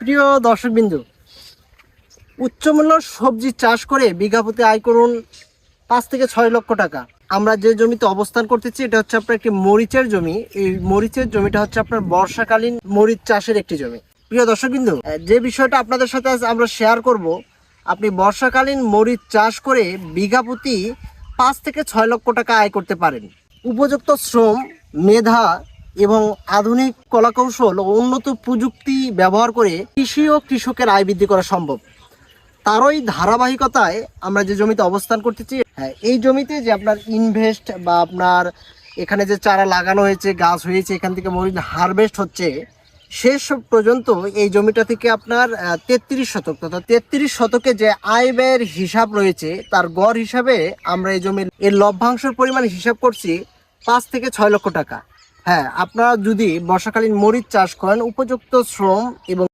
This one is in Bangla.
প্রিয় দর্শকবিন্দু, উচ্চমূল্য সবজি চাষ করে বিঘা প্রতি আয় করুন 5 থেকে 6 লক্ষ টাকা। আমরা যে জমিতে অবস্থান করতেছি এটা হচ্ছে আপনার একটি মরিচের জমি। এই মরিচের জমিটা হচ্ছে আপনার বর্ষাকালীন মরিচ চাষের একটি জমি। প্রিয় দর্শকবিন্দু, যে বিষয়টা আপনাদের সাথে আজ আমরা শেয়ার করব, আপনি বর্ষাকালীন মরিচ চাষ করে বিঘা প্রতি 5 থেকে 6 লক্ষ টাকা আয় করতে পারেন। উপযুক্ত শ্রম, মেধা এবং আধুনিক কলাকৌশল ও উন্নত প্রযুক্তি ব্যবহার করে কৃষি ও কৃষকের আয় বৃদ্ধি করা সম্ভব। তারই ধারাবাহিকতায় আমরা যে জমিতে অবস্থান করতেছি, এই জমিতে যে আপনার ইনভেস্ট বা আপনার এখানে যে চারা লাগানো হয়েছে, গাছ হয়েছে, এখান থেকে মরিচ হারভেস্ট হচ্ছে, শেষ পর্যন্ত এই জমিটা থেকে আপনার 33 শতক, তথা 33 শতকে যে আয় ব্যয়ের হিসাব রয়েছে তার গড় হিসাবে আমরা এই জমির এর লভ্যাংশের পরিমাণ হিসাব করছি 5 থেকে 6 লক্ষ টাকা। হ্যাঁ, আপনারা যদি বর্ষাকালীন মরিচ চাষ করেন, উপযুক্ত শ্রম এবং